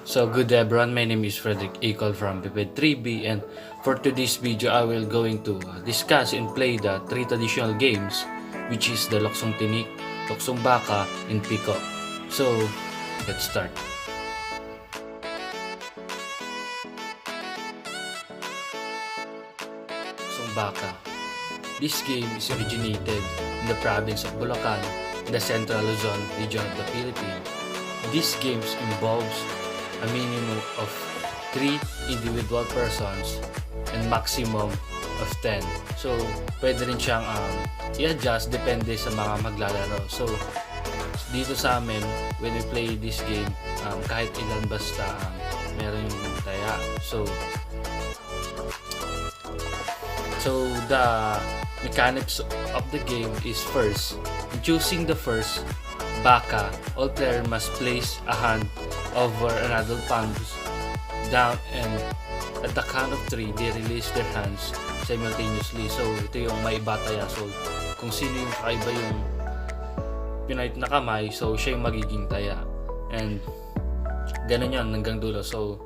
So good day everyone, my name is Frederick Ecol from Piped 3B, and for today's video I will going to discuss and play the three traditional games, which is the Luksong Tinik, Luksong Baka, and Piko. So let's start. Luksong Baka. This game is originated in the province of Bulacan in the central Luzon region of the Philippines. These games involves a minimum of 3 individual persons and maximum of 10. So, pwede rin siyang i-adjust depende sa mga maglalaro. So, dito sa amin, when we play this game, kahit ilan basta meron yung taya. So, the mechanics of the game is first, in choosing the first Baka, all player must place a hand over another palms down, and at the count of 3, they release their hands simultaneously. So, ito yung may bataya. So, kung sino yung kakaiba yung pinahit na kamay, so siya yung magiging taya. And, ganun yun hanggang dulo. So,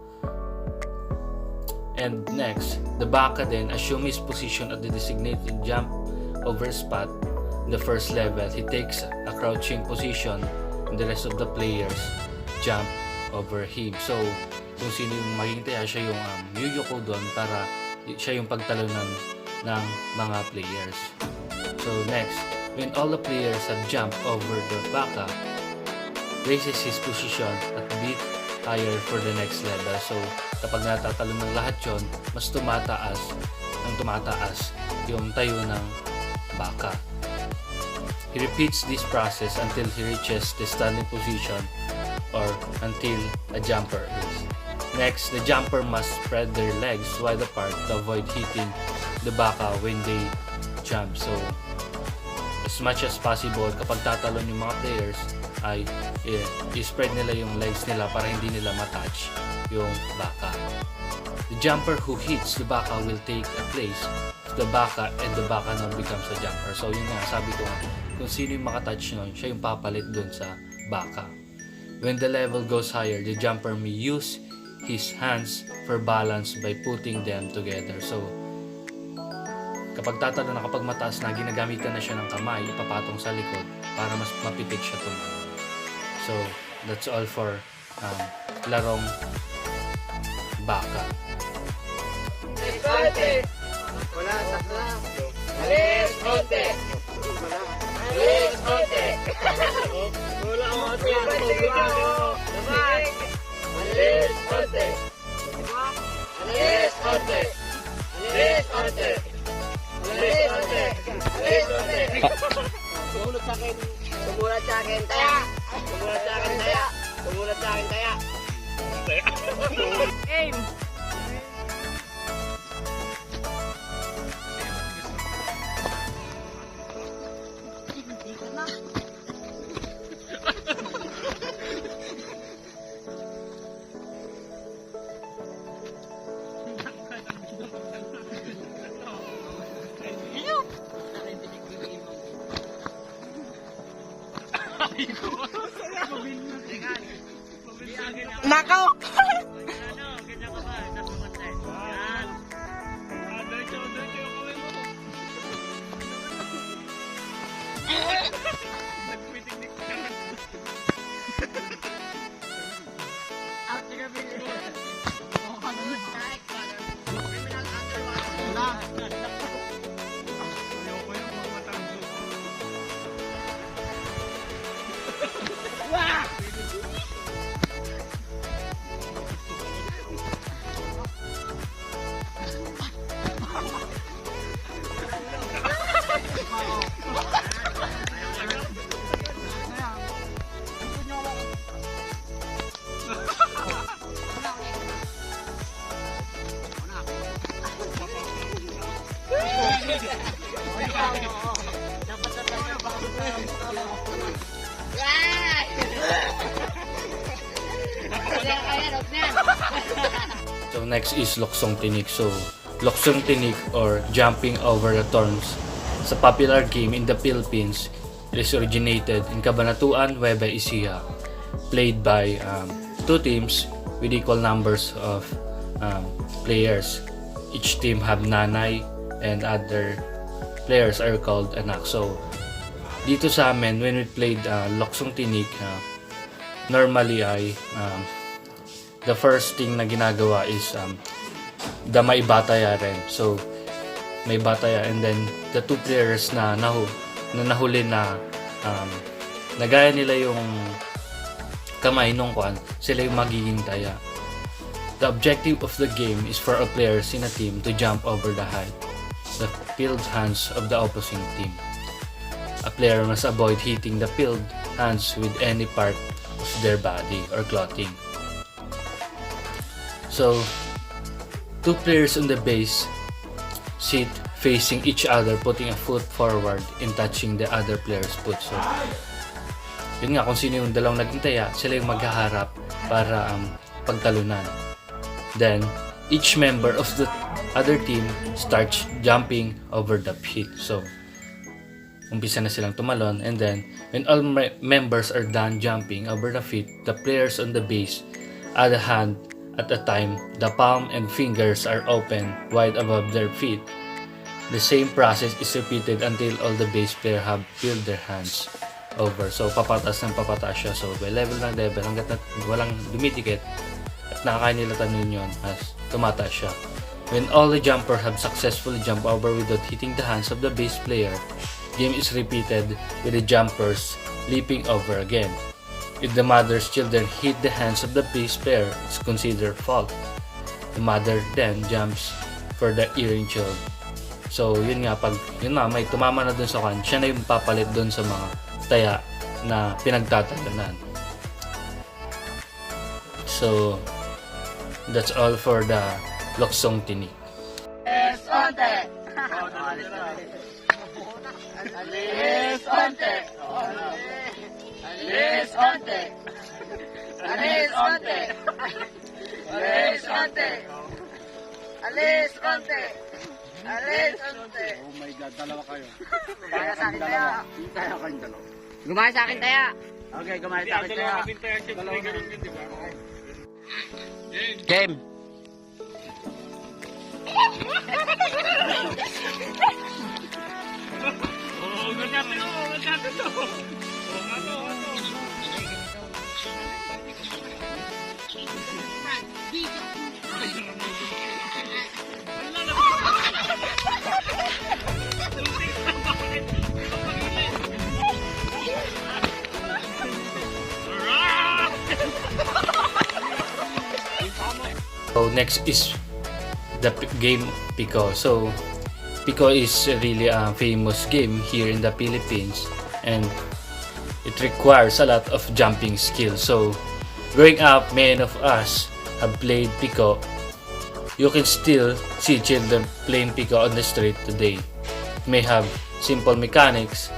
and next, the Baka then assume his position at the designated jump over spot. In the first level, he takes a crouching position and the rest of the players jump over him. So, kung sino yung magiging taya, siya yung yuyuko doon para siya yung pagtalunan ng mga players. So, next, when all the players have jumped over the Baka, raises his position at a bit higher for the next level. So, kapag natatalon ng lahat yon, mas tumataas yung tayo ng Baka. He repeats this process until he reaches the standing position or until a jumper is. Next, the jumper must spread their legs wide apart to avoid hitting the Baka when they jump. So, as much as possible, kapag tatalon yung mga players, ay i-spread nila yung legs nila para hindi nila matouch yung Baka. The jumper who hits the Baka will take a place of the Baka, and the Baka now becomes a jumper. So, yun nga, sabi ko nga, kung sino yung makatouch nun, siya yung papalit dun sa Baka. When the level goes higher, the jumper may use his hands for balance by putting them together. So, kapag tatalo na, kapag mataas na, ginagamitan na siya ng kamay, ipapatong sa likod para mas mapitik siya tumayo. So, that's all for larong Baka. Wala, sakla. Alis, konti. Alis, konti. Wala, konti. Alis, konti. Alis, konti. Alis, konti. Alis, konti. Alis, konti. Sumunod sa akin. Sumunod sa akin, taya. Sumunod sa akin, taya. Sumunod sa akin, taya. Game. Nakaw! So next is Luksong Tinik. So Luksong Tinik, or jumping over the thorns, sa popular game in the Philippines. It is originated in Cabanatuan, Nueva Ecija, played by two teams with equal numbers of players. Each team have nanay and other players are called anak. So dito sa amin, when we played Luksong Tinik, normally ay the first thing na ginagawa is may bataya rin. So may bataya, and then the two players na nahuli na nagaya nila yung kamay nung kwan, sila yung magiging taya. The objective of the game is for all players in a team to jump over the peeled hands of the opposing team. A player must avoid hitting the peeled hands with any part of their body or clothing. So, two players on the base sit facing each other, putting a foot forward and touching the other player's foot. So, yun nga, kung sino yung dalawang naging taya, sila yung maghaharap para pagtalunan. Then, each member of the other team starts jumping over the pit. So, umpisa na silang tumalon, and then, when all members are done jumping over the feet, the players on the base add a hand at a time. The palm and fingers are open wide above their feet. The same process is repeated until all the base player have peeled their hands over. So, papatas ng papatas siya. So, by level ng level, hanggat na walang dumitikit at nakakainilatan yun as tumataas siya. When all the jumper have successfully jumped over without hitting the hands of the base player, game is repeated with the jumpers leaping over again. If the mother's children hit the hands of the base player, it's considered fault. The mother then jumps for the erring child. So, yun nga, pag yun na, may tumama na dun sa kan, siya na yung papalit dun sa mga taya na pinagtatalunan. So, that's all for the Luksong Tinik. Alis onte! Alis onte! Alis onte! Alis onte! Alis onte! Alis onte! Alis onte! Oh my God, dalawa kayo. Gumaya sa akin taya. Kaya kayong dalawa. Gumaya sa akin taya. Okay, gumaya sa akin kaya. Dalawa na. Game. So, next is the game Piko. So, Piko is really a famous game here in the Philippines, and it requires a lot of jumping skills. So, growing up, many of us have played Piko. You can still see children playing Piko on the street today. It may have simple mechanics.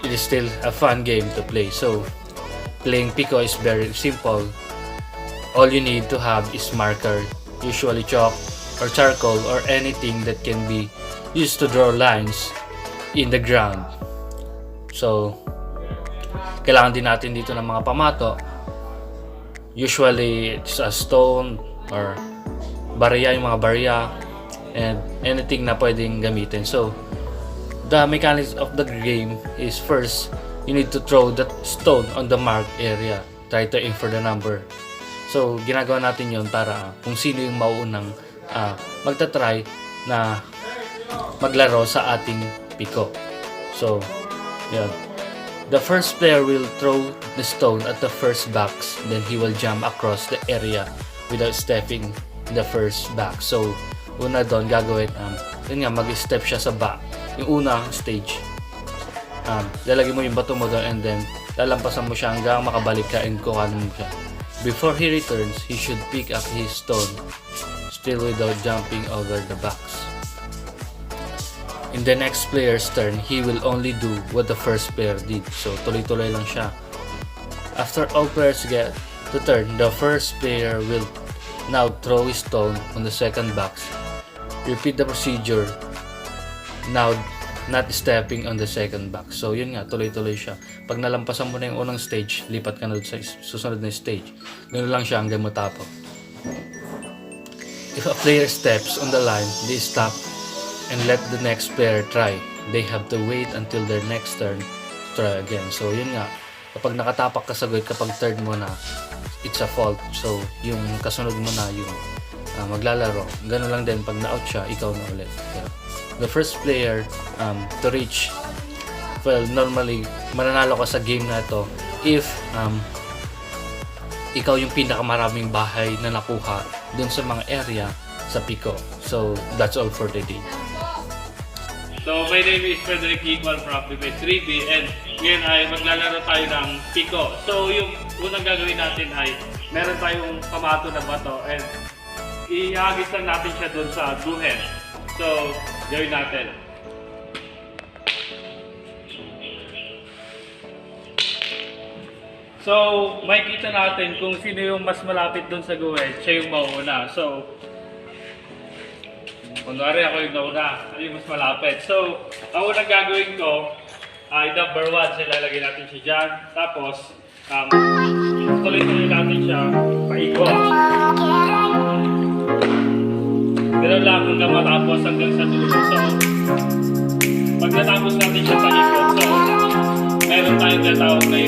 It is still a fun game to play. So, playing Piko is very simple. All you need to have is marker, usually chalk or charcoal or anything that can be used to draw lines in the ground. So, kailangan din natin dito ng mga pamato. Usually, it's a stone or barya, yung mga barya, and anything na pwedeng gamitin. So, the mechanics of the game is first, you need to throw that stone on the marked area. Try to aim for the number. So, ginagawa natin yon para kung sino yung mauunang magta-try na maglaro sa ating Piko. So, yun. The first player will throw the stone at the first box, then he will jump across the area without stepping in the first box. So, una doon gagawin, yun nga, mag-step siya sa yung unang stage. Lalagay mo yung bato mo doon, and then lalampasan mo siya hanggang makabalik ka and kukanin mo siya. Before he returns, he should pick up his stone, still without jumping over the box. In the next player's turn, he will only do what the first player did. So, tuloy-tuloy lang siya. After all players get to turn, the first player will now throw his stone on the second box. Repeat the procedure. Now, not stepping on the second box. So yun nga, tuloy-tuloy siya. Pag nalampasan mo na yung unang stage, lipat ka na sa susunod na stage. Ganun lang siya hanggang matapos. If a player steps on the line, they stop and let the next player try. They have to wait until their next turn to try again. So yun nga, kapag nakatapak ka sa guide, kapag third mo na, it's a fault. So yung kasunod mo na yung maglalaro. Ganun lang din, pag na-out siya, ikaw na ulit. The first player to reach, well, normally, mananalo ka sa game na ito if ikaw yung pinakamaraming bahay na nakuha dun sa mga area sa Piko. So, that's all for the day. So, my name is Frederick Equal from Activate 3B and ngayon ay maglalaro tayo ng Piko. So, yung unang gagawin natin ay meron tayong pamato na bato and ihagis lang natin siya dun sa duhen. So, gawin natin. So, makikita natin kung sino yung mas malapit dun sa guhit, siya yung mauuna. So, kunwari ako yung nauna, ako yung mas malapit. So, ang unang gagawin ko ay number 1, so ilalagay natin siya dyan. Tapos, tuloy-tuloy natin siya paikot. Ganoon lang hanggang matapos hanggang sa dulo. So, pag natapos natin siya paikot, so, meron tayong natawag na